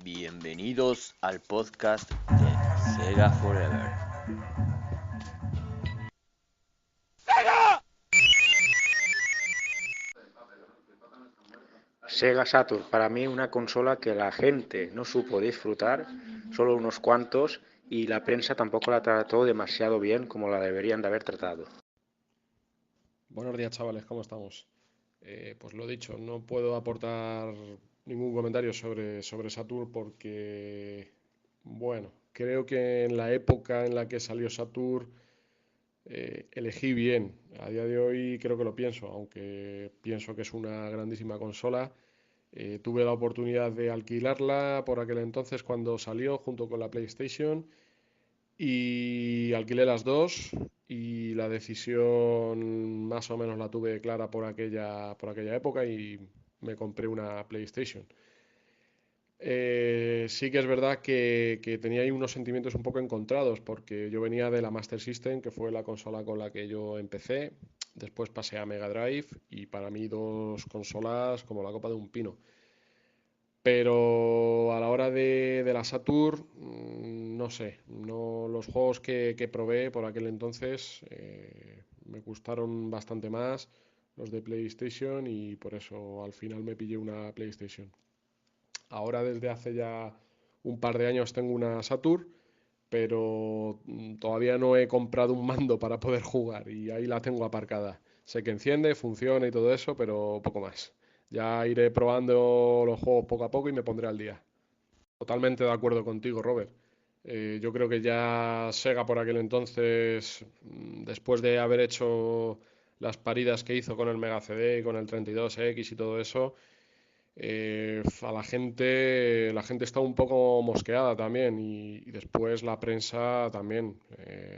Bienvenidos al podcast de Sega Forever. Sega Saturn, para mí una consola que la gente no supo disfrutar, solo unos cuantos, y la prensa tampoco la trató demasiado bien como la deberían de haber tratado. Buenos días, chavales, ¿cómo estamos? Pues lo dicho, no puedo aportar ningún comentario sobre Saturn porque, bueno, creo que en la época en la que salió Saturn elegí bien. A día de hoy creo que lo pienso, aunque pienso que es una grandísima consola. Tuve la oportunidad de alquilarla por aquel entonces cuando salió junto con la PlayStation y alquilé las dos y la decisión más o menos la tuve clara por aquella época y me compré una PlayStation. Sí que es verdad que tenía ahí unos sentimientos un poco encontrados porque yo venía de la Master System, que fue la consola con la que yo empecé. Después pasé a Mega Drive y para mí dos consolas como la copa de un pino. Pero a la hora de la Saturn, no sé, no, los juegos que probé por aquel entonces me gustaron bastante más los de PlayStation y por eso al final me pillé una PlayStation. Ahora desde hace ya un par de años tengo una Saturn, pero todavía no he comprado un mando para poder jugar y ahí la tengo aparcada. Sé que enciende, funciona y todo eso, pero poco más. Ya iré probando los juegos poco a poco y me pondré al día. Totalmente de acuerdo contigo, Robert. Yo creo que ya Sega por aquel entonces, después de haber hecho las paridas que hizo con el Mega CD y con el 32X y todo eso, a la gente está un poco mosqueada también y después la prensa también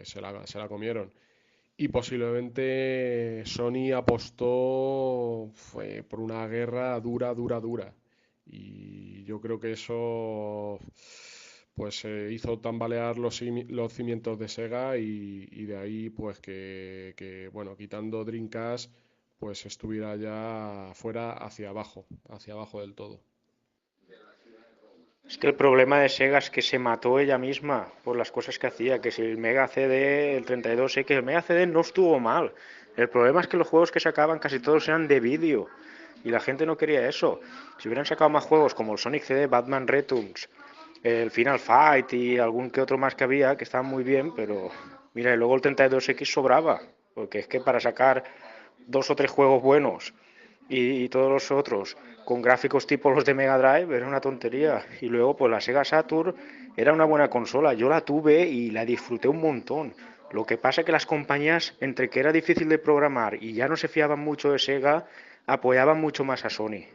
se la comieron. Y posiblemente Sony apostó por una guerra dura, dura, dura. Y yo creo que eso pues hizo tambalear los cimientos de Sega y de ahí pues que, bueno, quitando Dreamcast pues estuviera ya fuera hacia abajo del todo. Es que el problema de Sega es que se mató ella misma por las cosas que hacía, que si el Mega CD, el 32, que el Mega CD no estuvo mal. El problema es que los juegos que sacaban casi todos eran de vídeo y la gente no quería eso. Si hubieran sacado más juegos como el Sonic CD, Batman Returns, el Final Fight y algún que otro más que había, que estaban muy bien, pero mira, y luego el 32X sobraba, porque es que para sacar dos o tres juegos buenos y todos los otros con gráficos tipo los de Mega Drive era una tontería. Y luego pues la Sega Saturn era una buena consola, yo la tuve y la disfruté un montón. Lo que pasa es que las compañías, entre que era difícil de programar y ya no se fiaban mucho de Sega, apoyaban mucho más a Sony.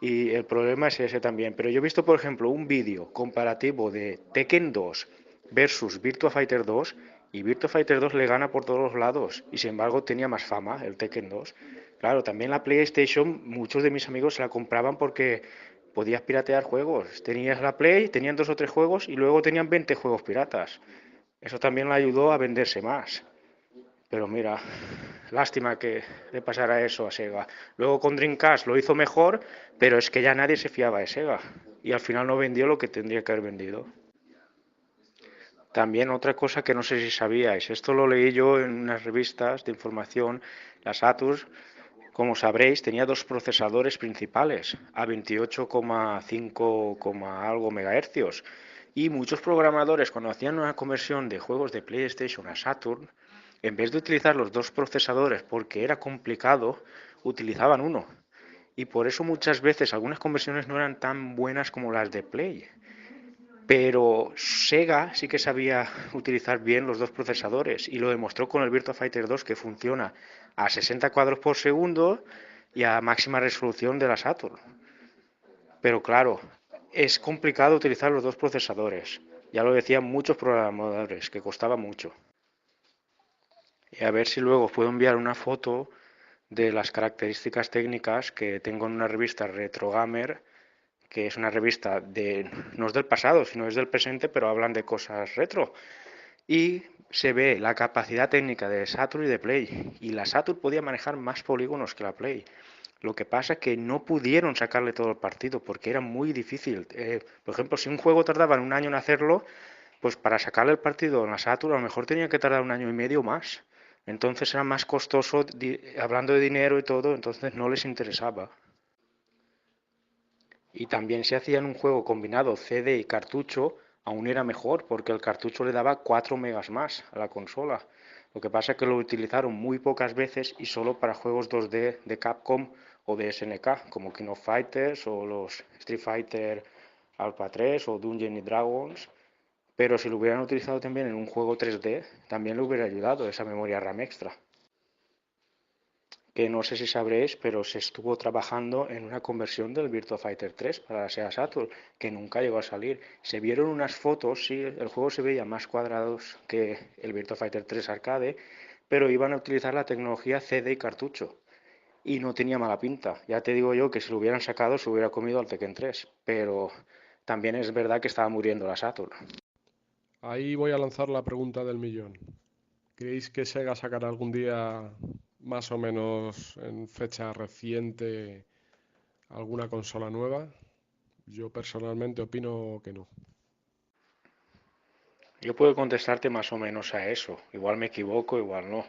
Y el problema es ese también. Pero yo he visto, por ejemplo, un vídeo comparativo de Tekken 2 versus Virtua Fighter 2 y Virtua Fighter 2 le gana por todos los lados y sin embargo tenía más fama el Tekken 2. Claro, también la PlayStation, muchos de mis amigos se la compraban porque podías piratear juegos. Tenías la Play, tenían dos o tres juegos y luego tenían 20 juegos piratas. Eso también le ayudó a venderse más. Pero mira, lástima que le pasara eso a Sega. Luego con Dreamcast lo hizo mejor, pero es que ya nadie se fiaba de Sega. Y al final no vendió lo que tendría que haber vendido. También otra cosa que no sé si sabíais, esto lo leí yo en unas revistas de información, la Saturn, como sabréis, tenía dos procesadores principales, a 28,5 algo megahercios. Y muchos programadores cuando hacían una conversión de juegos de PlayStation a Saturn, en vez de utilizar los dos procesadores porque era complicado, utilizaban uno. Y por eso muchas veces algunas conversiones no eran tan buenas como las de Play. Pero Sega sí que sabía utilizar bien los dos procesadores y lo demostró con el Virtua Fighter 2 que funciona a 60 cuadros por segundo y a máxima resolución de la Saturn. Pero claro, es complicado utilizar los dos procesadores. Ya lo decían muchos programadores, que costaba mucho. Y a ver si luego os puedo enviar una foto de las características técnicas que tengo en una revista Retro Gamer, que es una revista no es del pasado, sino es del presente, pero hablan de cosas retro. Y se ve la capacidad técnica de Saturn y de Play. Y la Saturn podía manejar más polígonos que la Play. Lo que pasa es que no pudieron sacarle todo el partido porque era muy difícil. Por ejemplo, si un juego tardaba un año en hacerlo, pues para sacarle el partido en la Saturn a lo mejor tenía que tardar un año y medio más. Entonces era más costoso, hablando de dinero y todo, entonces no les interesaba. Y también si hacían un juego combinado CD y cartucho, aún era mejor, porque el cartucho le daba 4 megas más a la consola. Lo que pasa es que lo utilizaron muy pocas veces y solo para juegos 2D de Capcom o de SNK, como King of Fighters o los Street Fighter Alpha 3 o Dungeons y Dragons. Pero si lo hubieran utilizado también en un juego 3D, también le hubiera ayudado esa memoria RAM extra. Que no sé si sabréis, pero se estuvo trabajando en una conversión del Virtua Fighter 3 para la Sega Saturn, que nunca llegó a salir. Se vieron unas fotos, sí, el juego se veía más cuadrados que el Virtua Fighter 3 arcade, pero iban a utilizar la tecnología CD y cartucho. Y no tenía mala pinta. Ya te digo yo que si lo hubieran sacado se hubiera comido al Tekken 3, pero también es verdad que estaba muriendo la Saturn. Ahí voy a lanzar la pregunta del millón. ¿Creéis que Sega sacará algún día, más o menos en fecha reciente, alguna consola nueva? Yo personalmente opino que no. Yo puedo contestarte más o menos a eso. Igual me equivoco, igual no.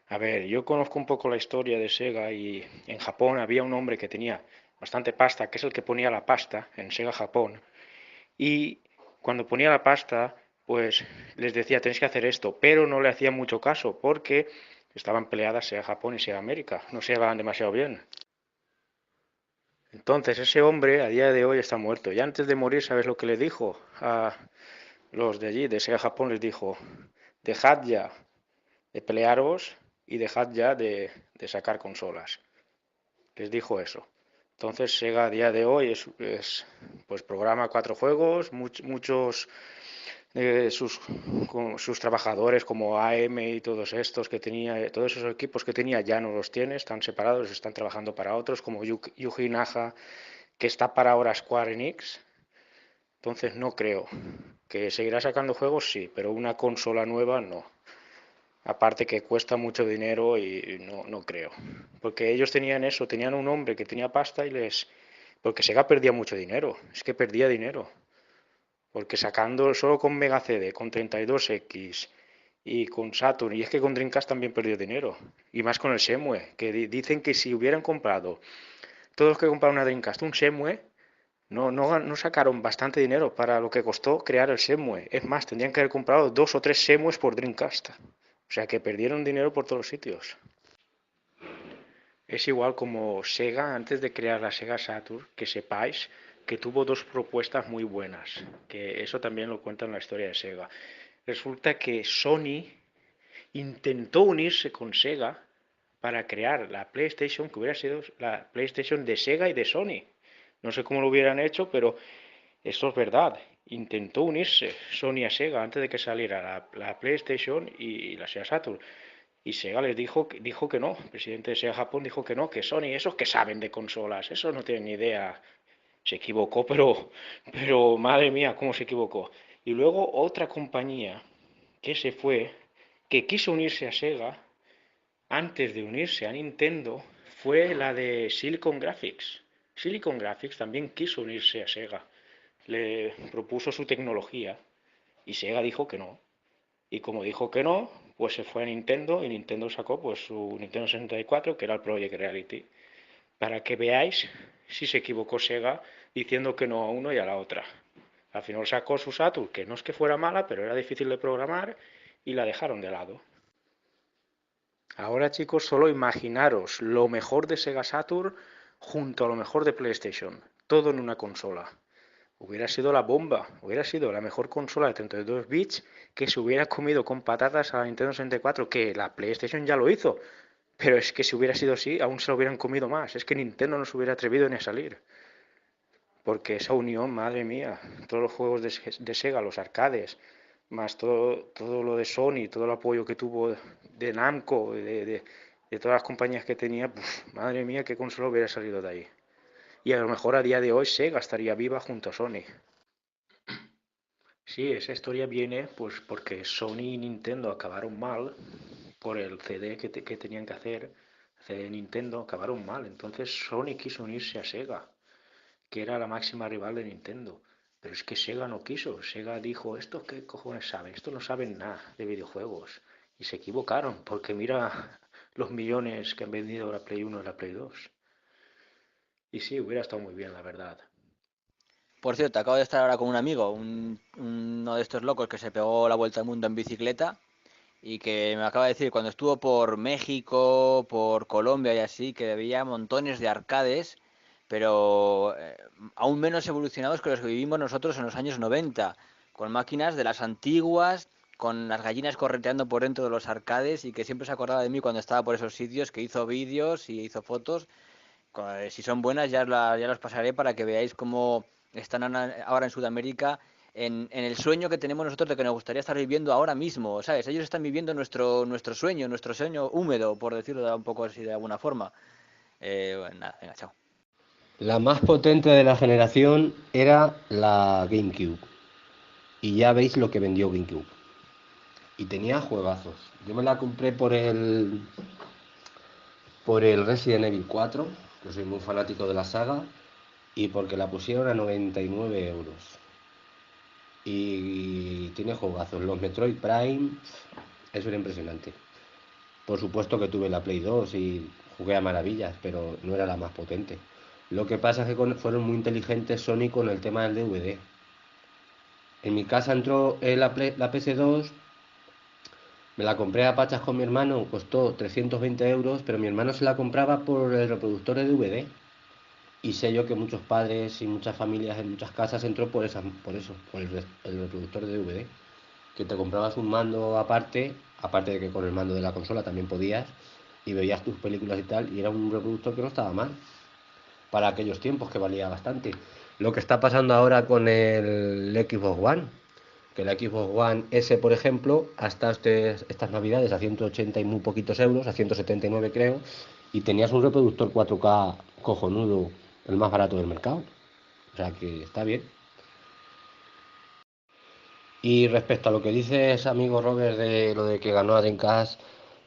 A ver, yo conozco un poco la historia de Sega y en Japón había un hombre que tenía bastante pasta, que es el que ponía la pasta en Sega Japón. Y cuando ponía la pasta, pues les decía, tenéis que hacer esto, pero no le hacían mucho caso porque estaban peleadas Sega Japón y Sega América. No se llevaban demasiado bien. Entonces ese hombre a día de hoy está muerto. Y antes de morir, ¿sabes lo que le dijo a los de allí, de Sega Japón? Les dijo, dejad ya de pelearos y dejad ya de sacar consolas. Les dijo eso. Entonces Sega a día de hoy pues programa 4 juegos, muchos de sus trabajadores como AM y todos estos que tenía, todos esos equipos que tenía ya no los tiene, están separados, están trabajando para otros como Yuji Naja, que está para ahora Square Enix. Entonces no creo que seguirá sacando juegos, sí, pero una consola nueva no. Aparte que cuesta mucho dinero y no creo. Porque ellos tenían eso, tenían un hombre que tenía pasta y les... Porque Sega perdía mucho dinero, es que perdía dinero. Porque sacando solo con Mega CD, con 32X y con Saturn, y es que con Dreamcast también perdió dinero. Y más con el Semue, que dicen que si hubieran comprado, todos los que compraron una Dreamcast, un Semue, no sacaron bastante dinero para lo que costó crear el Semue. Es más, tendrían que haber comprado 2 o 3 Semues por Dreamcast. O sea que perdieron dinero por todos los sitios. Es igual como Sega, antes de crear la Sega Saturn, que sepáis que tuvo dos propuestas muy buenas, que eso también lo cuenta en la historia de Sega. Resulta que Sony intentó unirse con Sega para crear la PlayStation, que hubiera sido la PlayStation de Sega y de Sony. No sé cómo lo hubieran hecho, pero esto es verdad. Intentó unirse Sony a Sega antes de que saliera la PlayStation y la Sega Saturn. Y Sega les dijo que no. El presidente de Sega Japón dijo que no, que Sony, esos que saben de consolas, esos no tienen ni idea. Se equivocó, pero madre mía, cómo se equivocó. Y luego otra compañía que se fue, que quiso unirse a Sega, antes de unirse a Nintendo, fue la de Silicon Graphics. Silicon Graphics también quiso unirse a Sega. Le propuso su tecnología y Sega dijo que no. Y como dijo que no, pues se fue a Nintendo y Nintendo sacó pues su Nintendo 64, que era el Project Reality. Para que veáis si se equivocó Sega diciendo que no a uno y a la otra. Al final sacó su Saturn, que no es que fuera mala, pero era difícil de programar y la dejaron de lado. Ahora chicos, solo imaginaros lo mejor de Sega Saturn junto a lo mejor de PlayStation. Todo en una consola. Hubiera sido la bomba, hubiera sido la mejor consola de 32 bits que se hubiera comido con patatas a la Nintendo 64, que la PlayStation ya lo hizo. Pero es que si hubiera sido así, aún se lo hubieran comido más. Es que Nintendo no se hubiera atrevido ni a salir. Porque esa unión, madre mía, todos los juegos de Sega, los arcades, más todo lo de Sony, todo el apoyo que tuvo de Namco, de todas las compañías que tenía, madre mía, qué consola hubiera salido de ahí. Y a lo mejor a día de hoy Sega estaría viva junto a Sony. Sí, esa historia viene pues porque Sony y Nintendo acabaron mal por el CD que tenían que hacer. CD y Nintendo acabaron mal. Entonces Sony quiso unirse a Sega, que era la máxima rival de Nintendo. Pero es que Sega no quiso. Sega dijo, ¿estos qué cojones saben? Estos no saben nada de videojuegos. Y se equivocaron, porque mira los millones que han vendido la Play 1 y la Play 2. Y sí, hubiera estado muy bien, la verdad. Por cierto, acabo de estar ahora con un amigo, uno de estos locos que se pegó la vuelta al mundo en bicicleta y que me acaba de decir cuando estuvo por México, por Colombia y así, que había montones de arcades, pero aún menos evolucionados que los que vivimos nosotros en los años 90, con máquinas de las antiguas, con las gallinas correteando por dentro de los arcades y que siempre se acordaba de mí cuando estaba por esos sitios, que hizo vídeos y hizo fotos. Si son buenas ya las pasaré para que veáis cómo están ahora en Sudamérica en el sueño que tenemos nosotros de que nos gustaría estar viviendo ahora mismo, ¿sabes? Ellos están viviendo nuestro sueño húmedo, por decirlo un poco así de alguna forma. Bueno, nada, venga, chao. La más potente de la generación era la GameCube. Y ya veis lo que vendió GameCube. Y tenía juegazos. Yo me la compré por el Resident Evil 4, que soy muy fanático de la saga, y porque la pusieron a 99 euros. Y tiene juegazos. Los Metroid Prime, eso era impresionante. Por supuesto que tuve la Play 2 y jugué a maravillas, pero no era la más potente. Lo que pasa es que fueron muy inteligentes Sony con el tema del DVD. En mi casa entró la PS2, me la compré a pachas con mi hermano, costó 320 euros, pero mi hermano se la compraba por el reproductor de DVD. Y sé yo que muchos padres y muchas familias en muchas casas entró por eso, por el reproductor de DVD. Que te comprabas un mando aparte de que con el mando de la consola también podías, y veías tus películas y tal, y era un reproductor que no estaba mal, para aquellos tiempos que valía bastante. Lo que está pasando ahora con el Xbox One, que el Xbox One S, por ejemplo, hasta estas navidades a 180 y muy poquitos euros, a 179 creo, y tenías un reproductor 4K cojonudo, el más barato del mercado. O sea que está bien. Y respecto a lo que dices, amigo Robert, de lo de que ganó a Dreamcast,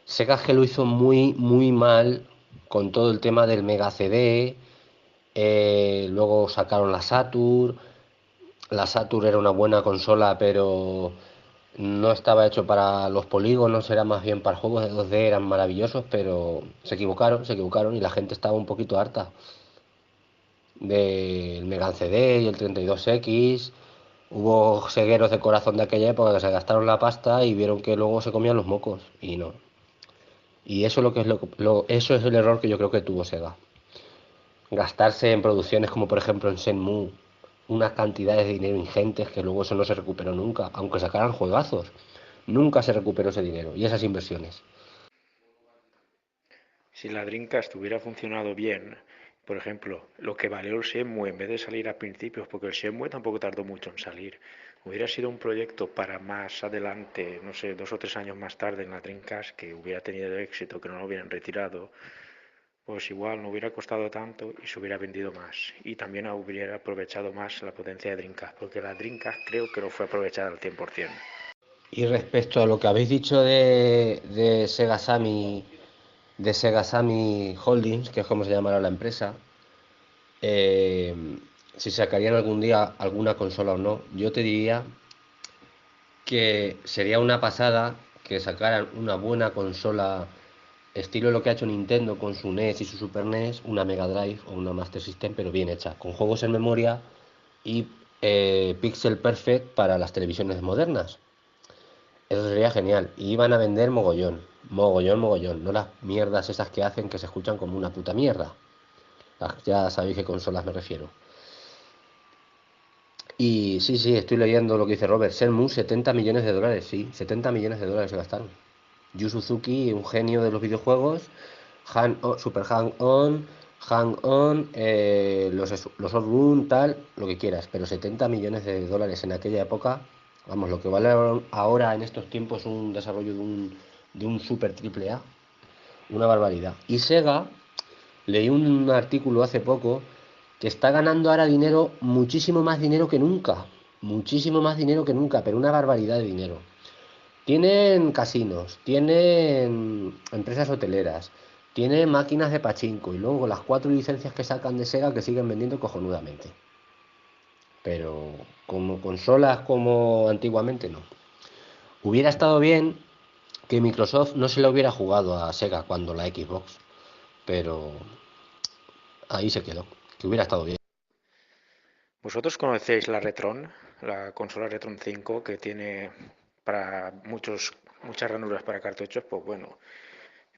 Sega que lo hizo muy, muy mal con todo el tema del Mega CD. Luego sacaron la Saturn. La Saturn era una buena consola, pero no estaba hecho para los polígonos, era más bien para juegos de 2D, eran maravillosos, pero se equivocaron y la gente estaba un poquito harta del Mega CD y el 32X. Hubo segueros de corazón de aquella época que se gastaron la pasta y vieron que luego se comían los mocos y no. Y eso es lo que es eso es el error que yo creo que tuvo Sega. Gastarse en producciones como por ejemplo en Shenmue unas cantidades de dinero ingentes que luego eso no se recuperó nunca, aunque sacaran juegazos. Nunca se recuperó ese dinero y esas inversiones. Si la Dreamcast hubiera funcionado bien, por ejemplo, lo que valió el Shenmue en vez de salir a principios, porque el Shenmue tampoco tardó mucho en salir, hubiera sido un proyecto para más adelante, no sé, 2 o 3 años más tarde en la Dreamcast, que hubiera tenido éxito, que no lo hubieran retirado, pues igual no hubiera costado tanto y se hubiera vendido más. Y también hubiera aprovechado más la potencia de Dreamcast, porque la Dreamcast creo que no fue aprovechada al 100%. Y respecto a lo que habéis dicho de Sega Sammy Holdings, que es como se llamará la empresa, eh, si sacarían algún día alguna consola o no, yo te diría que sería una pasada que sacaran una buena consola estilo lo que ha hecho Nintendo con su NES y su Super NES, una Mega Drive o una Master System, pero bien hecha, con juegos en memoria y pixel perfect para las televisiones modernas. Eso sería genial. Y iban a vender mogollón, mogollón, mogollón. No las mierdas esas que hacen que se escuchan como una puta mierda. Ya sabéis qué consolas me refiero. Y sí, sí, estoy leyendo lo que dice Robert. Shenmue, 70 millones de dólares, sí, 70 millones de dólares se gastaron. Yu Suzuki, un genio de los videojuegos. Super Hang-On, los Outrun, tal, lo que quieras. Pero 70 millones de dólares en aquella época, vamos, lo que vale ahora en estos tiempos un desarrollo de un Super Triple A, una barbaridad. Y Sega, leí un artículo hace poco que está ganando ahora dinero, muchísimo más dinero que nunca. Muchísimo más dinero que nunca, pero una barbaridad de dinero. Tienen casinos, tienen empresas hoteleras, Tiene máquinas de pachinko y luego las 4 licencias que sacan de Sega que siguen vendiendo cojonudamente. Pero como consolas como antiguamente no. Hubiera estado bien que Microsoft no se lo hubiera jugado a Sega cuando la Xbox, pero ahí se quedó, que hubiera estado bien. ¿Vosotros conocéis la Retron, la consola Retron 5 que tiene para muchas ranuras para cartuchos? Pues bueno,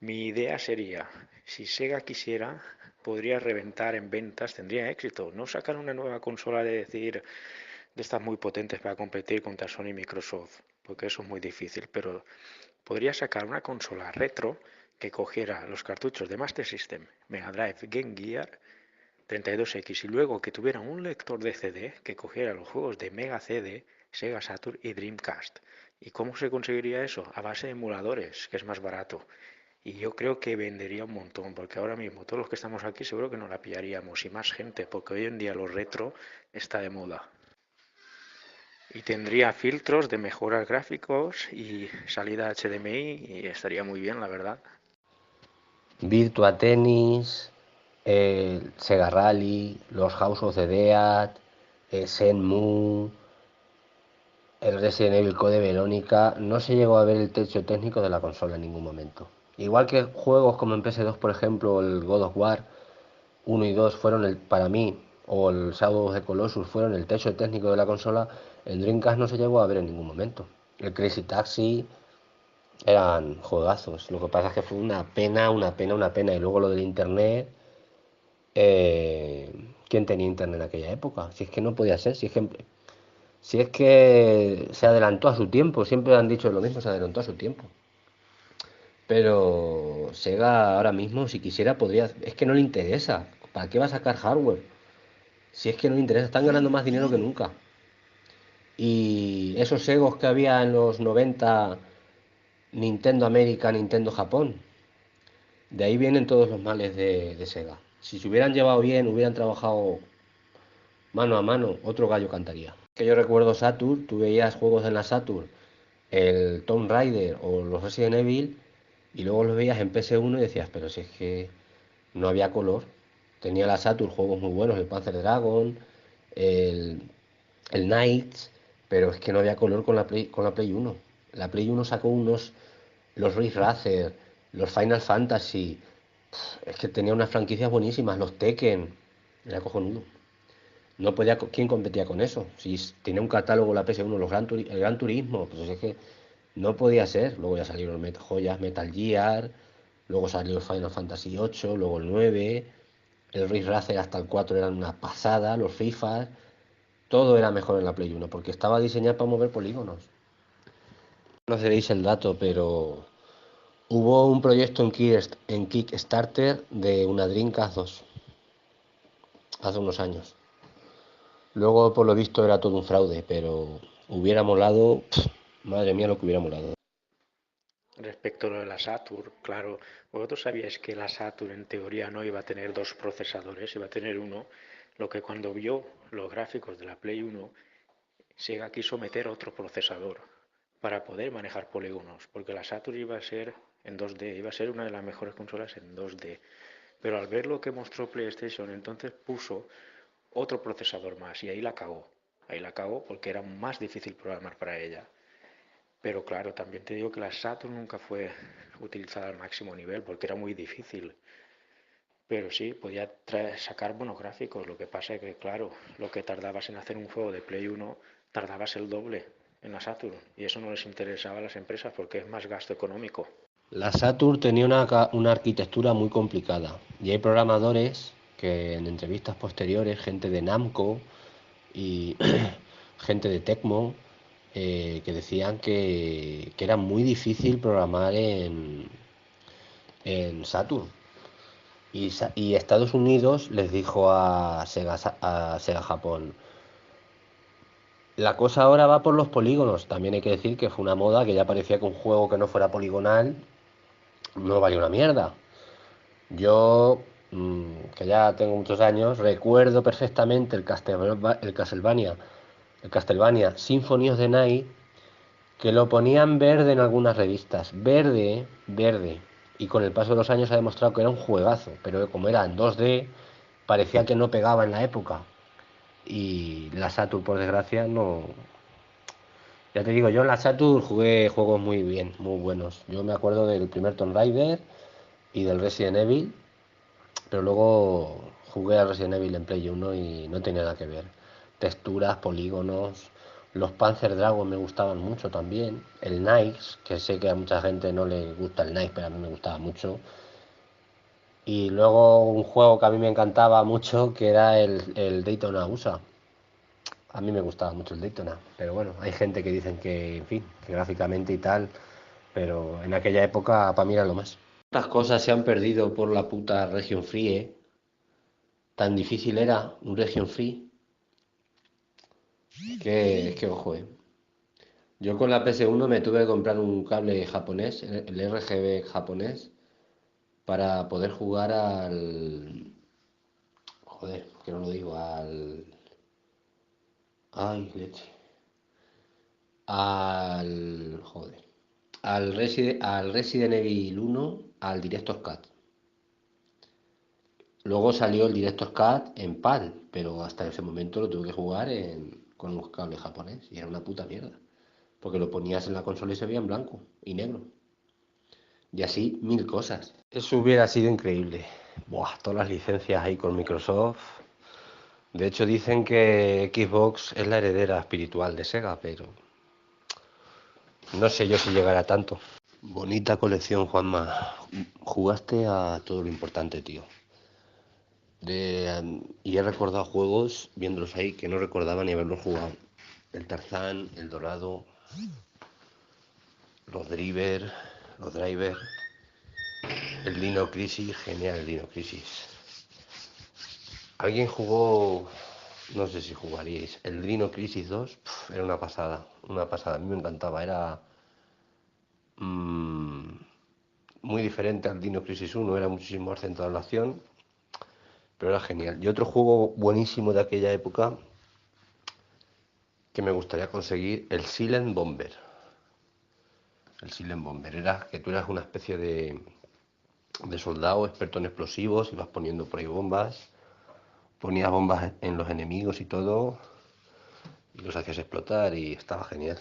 mi idea sería, si Sega quisiera, podría reventar en ventas, tendría éxito. No sacar una nueva consola de decir de estas muy potentes para competir contra Sony y Microsoft, porque eso es muy difícil, pero podría sacar una consola retro que cogiera los cartuchos de Master System, Mega Drive, Game Gear, 32X y luego que tuviera un lector de CD que cogiera los juegos de Mega CD, Sega Saturn y Dreamcast. ¿Y cómo se conseguiría eso? A base de emuladores, que es más barato. Y yo creo que vendería un montón, porque ahora mismo todos los que estamos aquí seguro que no la pillaríamos y más gente, porque hoy en día lo retro está de moda. Y tendría filtros de mejoras gráficos y salida HDMI y estaría muy bien, la verdad. Virtua Tennis, el Sega Rally, los House of the Dead, Shenmue, el Resident Evil Code Verónica. No se llegó a ver el techo técnico de la consola en ningún momento. Igual que juegos como en PS2, por ejemplo, el God of War 1 y 2 fueron para mí, o el Shadow of the Colossus fueron el techo técnico de la consola, el Dreamcast no se llegó a ver en ningún momento. El Crazy Taxi eran juegazos. Lo que pasa es que fue una pena, una pena, una pena. Y luego lo del internet, ¿quién tenía internet en aquella época? Si es que no podía ser, si es que se adelantó a su tiempo, siempre han dicho lo mismo, se adelantó a su tiempo. Pero Sega ahora mismo, si quisiera, podría. Es que no le interesa. ¿Para qué va a sacar hardware? Si es que no le interesa, están ganando más dinero que nunca. Y esos egos que había en los 90, Nintendo América, Nintendo Japón, de ahí vienen todos los males de Sega. Si se hubieran llevado bien, hubieran trabajado mano a mano, otro gallo cantaría. Que yo recuerdo Saturn, tú veías juegos en la Saturn, el Tomb Raider o los Resident Evil, y luego los veías en PS1 y decías, pero si es que no había color. Tenía la Saturn juegos muy buenos, el Panzer Dragon, el, el Knights, pero es que no había color con la Play 1. La Play 1 sacó los Ridge Racer, los Final Fantasy. Es que tenía unas franquicias buenísimas, los Tekken. Era cojonudo. No podía, ¿quién competía con eso? Si tenía un catálogo la PS1, el Gran Turismo, pues es que no podía ser. Luego ya salieron joyas, Metal Gear, luego salió el Final Fantasy 8, luego el 9, el Ridge Racer hasta el 4 eran una pasada, los FIFA, todo era mejor en la Play 1, porque estaba diseñado para mover polígonos. No seréis el dato, pero hubo un proyecto en Kickstarter de una Dreamcast 2 hace unos años. Luego, por lo visto, era todo un fraude, pero hubiera molado, madre mía, lo que hubiera molado. Respecto a lo de la Saturn, claro, vosotros sabíais que la Saturn en teoría no iba a tener dos procesadores, iba a tener uno, lo que cuando vio los gráficos de la Play 1, Sega quiso meter otro procesador para poder manejar polígonos, porque la Saturn iba a ser en 2D, iba a ser una de las mejores consolas en 2D. Pero al ver lo que mostró PlayStation, entonces puso otro procesador más y ahí la cagó. Ahí la cagó porque era más difícil programar para ella. Pero claro, también te digo que la Saturn nunca fue utilizada al máximo nivel porque era muy difícil. Pero sí, podía sacar buenos gráficos. Lo que pasa es que, claro, lo que tardabas en hacer un juego de Play 1, tardabas el doble en la Saturn. Y eso no les interesaba a las empresas porque es más gasto económico. La Saturn tenía una arquitectura muy complicada y hay programadores que en entrevistas posteriores, gente de Namco y gente de Tecmo, que decían que era muy difícil programar en Saturn. Y Estados Unidos les dijo a Sega Japón, la cosa ahora va por los polígonos. También hay que decir que fue una moda que ya parecía que un juego que no fuera poligonal no valía una mierda. Yo, que ya tengo muchos años, recuerdo perfectamente el Castlevania Symphony of the Night, que lo ponían verde en algunas revistas. Verde, verde. y con el paso de los años ha demostrado que era un juegazo, pero como era en 2D, parecía que no pegaba en la época. Y la Saturn, por desgracia, no. Ya te digo, yo en la Saturn jugué juegos muy bien, muy buenos. Yo me acuerdo del primer Tomb Raider y del Resident Evil, pero luego jugué al Resident Evil en Play 1 y no tenía nada que ver. Texturas, polígonos, los Panzer Dragon me gustaban mucho también. El Knights, que sé que a mucha gente no le gusta el Knights, pero a mí me gustaba mucho. Y luego un juego que a mí me encantaba mucho, que era el Daytona USA. A mí me gustaba mucho el Daytona, pero bueno, hay gente que dicen que, en fin, que gráficamente y tal, pero en aquella época para mí era lo más. Estas cosas se han perdido por la puta Region Free, ¿eh? Tan difícil era un Region Free, que ojo, ¿eh? Yo con la PS1 me tuve que comprar un cable japonés, el RGB japonés, para poder jugar al... Joder, que no lo digo, al... Ay, leche. Joder. Al Resident Evil 1, al Director's Cut. Luego salió el Director's Cut en PAL, pero hasta ese momento lo tuve que jugar con un cable japonés y era una puta mierda. Porque lo ponías en la consola y se veía en blanco y negro. Y así mil cosas. Eso hubiera sido increíble. Buah, todas las licencias ahí con Microsoft. De hecho dicen que Xbox es la heredera espiritual de Sega, pero no sé yo si llegará a tanto. Bonita colección, Juanma. Jugaste a todo lo importante, tío. Y he recordado juegos, viéndolos ahí, que no recordaba ni haberlos jugado. El Tarzán, el Dorado, los Driver, el Dino Crisis, genial el Dino Crisis. ¿Alguien jugó, no sé si jugaríais, el Dino Crisis 2? Era una pasada, a mí me encantaba, era mm, muy diferente al Dino Crisis 1, era muchísimo más centrado en la acción, pero era genial. Y otro juego buenísimo de aquella época que me gustaría conseguir, el Silent Bomber. El Silent Bomber era que tú eras una especie de soldado experto en explosivos, ibas poniendo por ahí bombas, ponías bombas en los enemigos y todo, y los hacías explotar y estaba genial.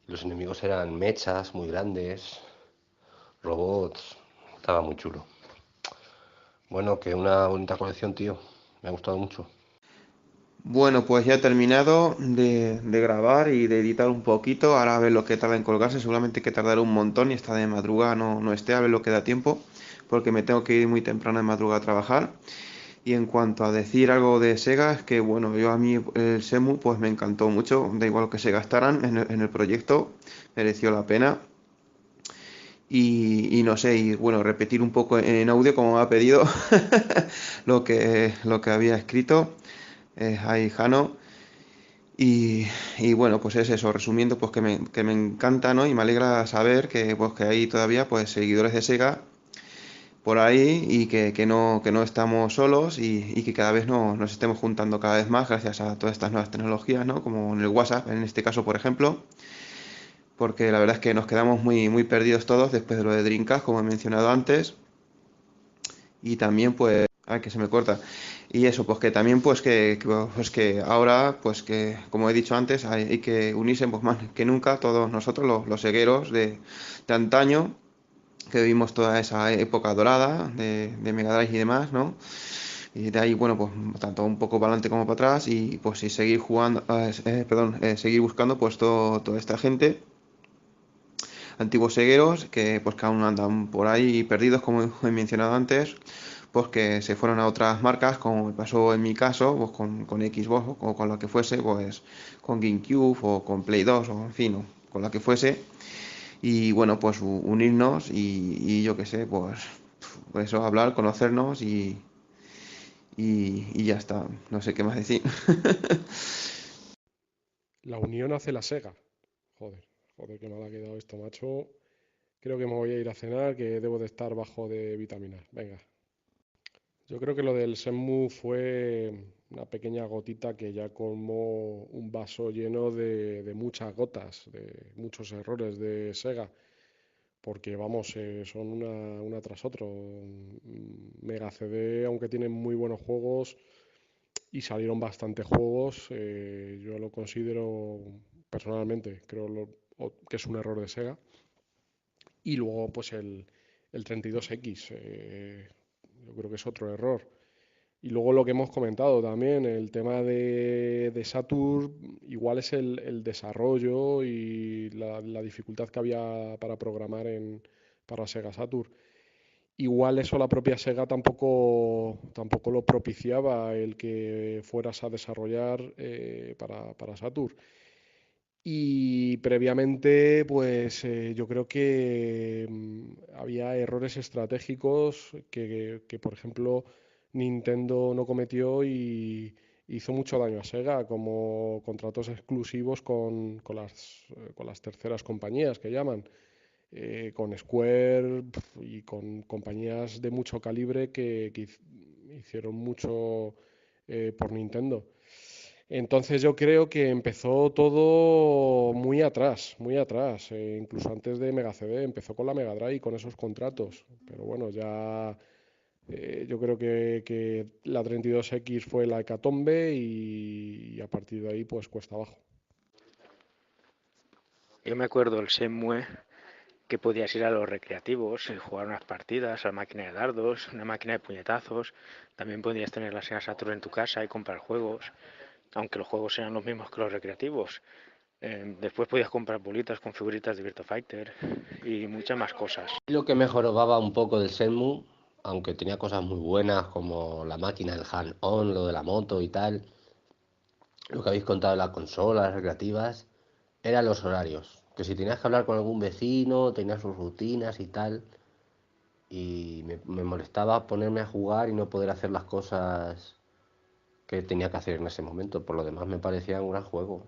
Los enemigos eran mechas muy grandes, robots, estaba muy chulo. Bueno, que una bonita colección, tío, me ha gustado mucho. Bueno, pues ya he terminado de grabar y de editar un poquito. Ahora a ver lo que tarda en colgarse. Seguramente que tardará un montón y hasta de madrugada no esté. A ver lo que da tiempo. Porque me tengo que ir muy temprano de madrugada a trabajar. Y en cuanto a decir algo de Sega, es que bueno, yo a mí el Semu pues me encantó mucho. Da igual lo que se gastaran en el proyecto. Mereció la pena. Y no sé, y bueno, repetir un poco en audio como me ha pedido lo que había escrito. Ahí Jano. Y bueno, pues es eso, resumiendo, pues que me encanta, ¿no? Y me alegra saber que, pues, que hay todavía pues seguidores de Sega por ahí y que no estamos solos y que cada vez nos estemos juntando cada vez más gracias a todas estas nuevas tecnologías, ¿no? Como en el WhatsApp, en este caso, por ejemplo, porque la verdad es que nos quedamos muy perdidos todos después de lo de Dreamcast, como he mencionado antes, y también pues... Ay, que se me corta. Y eso, pues que también pues que ahora, pues que como he dicho antes, hay que unirse pues más que nunca todos nosotros, los cegueros de antaño, que vivimos toda esa época dorada de Mega Drive y demás, ¿no? Y de ahí, bueno, pues tanto un poco para adelante como para atrás y pues y seguir jugando, seguir buscando pues toda esta gente, antiguos cegueros que aún andan por ahí perdidos, como he mencionado antes, pues que se fueron a otras marcas, como me pasó en mi caso, pues con Xbox o con lo que fuese, pues con GameCube o con Play 2 o en fin, o con la que fuese. Y bueno, pues unirnos y yo qué sé, pues eso, hablar, conocernos y ya está. No sé qué más decir. La unión hace la Sega. Joder, joder, qué mal ha quedado esto, macho. Creo que me voy a ir a cenar, que debo de estar bajo de vitaminas. Venga. Yo creo que lo del Shenmue fue una pequeña gotita que ya colmó un vaso lleno de muchas gotas, de muchos errores de Sega. porque vamos, son una tras otro. Mega CD, aunque tienen muy buenos juegos y salieron bastantes juegos, yo lo considero personalmente, que es un error de Sega. Y luego, pues el 32X, yo creo que es otro error. Y luego lo que hemos comentado también, el tema de Saturn, igual es el desarrollo y la dificultad que había para programar para Sega Saturn. Igual eso la propia Sega tampoco lo propiciaba el que fueras a desarrollar para Saturn. Y previamente, pues yo creo que había errores estratégicos que, por ejemplo, Nintendo no cometió y hizo mucho daño a Sega, como contratos exclusivos con las terceras compañías que llaman, con Square y con compañías de mucho calibre que hicieron mucho por Nintendo. Entonces yo creo que empezó todo muy atrás, incluso antes de Mega CD, empezó con la Mega Drive y con esos contratos. Pero bueno, ya yo creo que la 32X fue la hecatombe y a partir de ahí pues cuesta abajo. Yo me acuerdo el Shenmue que podías ir a los recreativos y jugar unas partidas, a la máquina de dardos, una máquina de puñetazos. También podías tener la Sega Saturn en tu casa y comprar juegos, aunque los juegos eran los mismos que los recreativos. Después podías comprar bolitas con figuritas de Virtua Fighter y muchas más cosas. Lo que mejoraba un poco del Shenmue, aunque tenía cosas muy buenas como la máquina, el hand-on, lo de la moto y tal, lo que habéis contado de la consola, las recreativas, eran los horarios. Que si tenías que hablar con algún vecino, tenías sus rutinas y tal, y me molestaba ponerme a jugar y no poder hacer las cosas que tenía que hacer en ese momento. Por lo demás me parecía un gran juego.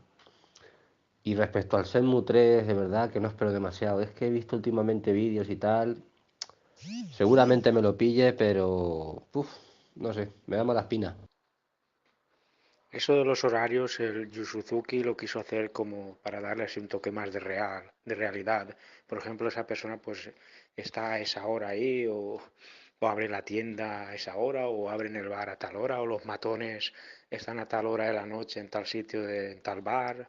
Y respecto al Shenmue 3, de verdad que no espero demasiado. Es que he visto últimamente vídeos y tal. Seguramente me lo pille, pero... no sé, me da mala espina. Eso de los horarios, el Yu Suzuki lo quiso hacer como para darle así un toque más de realidad. Por ejemplo, esa persona pues está a esa hora ahí o abre la tienda a esa hora o abren el bar a tal hora o los matones están a tal hora de la noche en tal sitio en tal bar.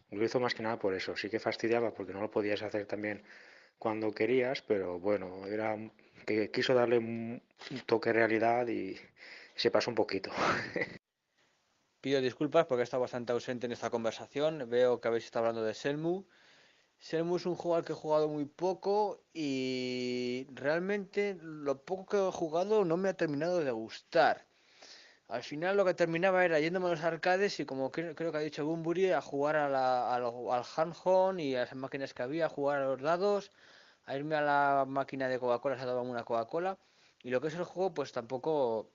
Lo hizo más que nada por eso. Sí que fastidiaba porque no lo podías hacer también cuando querías, pero bueno, era que quiso darle un toque de realidad y se pasó un poquito. Pido disculpas porque he estado bastante ausente en esta conversación. Veo que habéis estado hablando de Shenmue. Shenmue es un juego al que he jugado muy poco y realmente lo poco que he jugado no me ha terminado de gustar. Al final lo que terminaba era yéndome a los arcades y como creo que ha dicho Bunbury, a jugar al handheld y a las máquinas que había, a jugar a los dados, a irme a la máquina de Coca-Cola, se daba una Coca-Cola. Y lo que es el juego, pues tampoco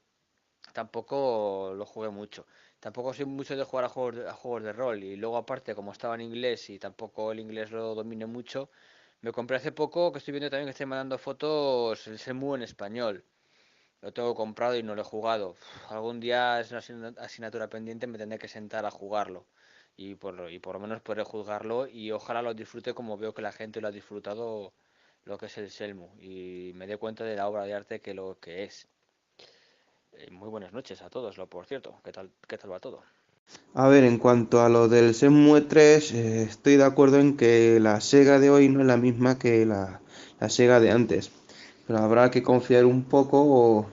lo jugué mucho. Tampoco soy mucho de jugar a juegos de rol. Y luego aparte, como estaba en inglés y tampoco el inglés lo domine mucho, me compré hace poco, que estoy viendo también que estoy mandando fotos, el Shenmue en español. Lo tengo comprado y no lo he jugado. Algún día es una asignatura pendiente, me tendré que sentar a jugarlo. Y por lo menos podré juzgarlo y ojalá lo disfrute como veo que la gente lo ha disfrutado lo que es el Shenmue. Y me dé cuenta de la obra de arte que lo que es. Muy buenas noches a todos, por cierto. ¿Qué tal va todo? A ver, en cuanto a lo del Shenmue 3, estoy de acuerdo en que la Sega de hoy no es la misma que la Sega de antes. Pero habrá que confiar un poco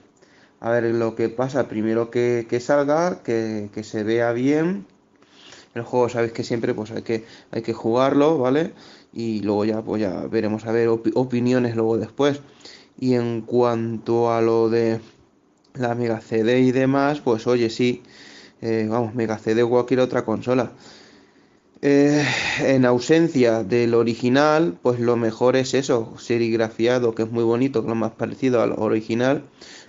a ver lo que pasa. Primero que salga, que se vea bien. El juego sabéis que siempre pues hay que jugarlo, ¿vale? Y luego ya pues ya veremos a ver opiniones luego después. Y en cuanto a lo de la Mega CD y demás, pues oye, sí, vamos, Mega CD o cualquier otra consola. Eh, en ausencia del original, pues lo mejor es eso, serigrafiado, que es muy bonito, que es lo más parecido al original,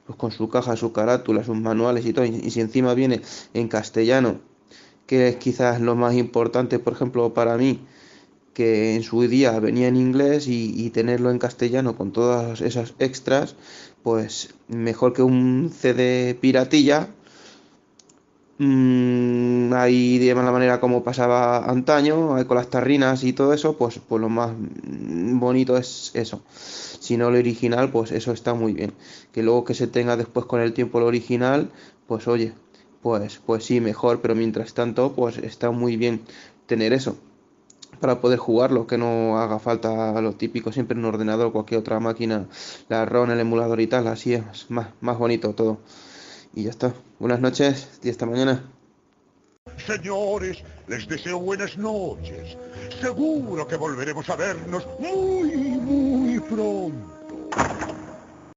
pues con su caja, su carátula, sus manuales y todo, y si encima viene en castellano, que es quizás lo más importante, por ejemplo, para mí, que en su día venía en inglés y tenerlo en castellano con todas esas extras, pues mejor que un CD piratilla. Ahí de mala manera como pasaba antaño, con las tarrinas y todo eso, pues lo más bonito es eso. Si no el original, pues eso está muy bien. Que luego que se tenga después con el tiempo el original, pues oye, pues sí, mejor, pero mientras tanto, pues está muy bien tener eso para poder jugarlo, que no haga falta lo típico siempre en un ordenador o cualquier otra máquina, la ROM, el emulador y tal, así es más bonito todo. Y ya está. Buenas noches y hasta mañana. Señores, les deseo buenas noches. Seguro que volveremos a vernos muy pronto.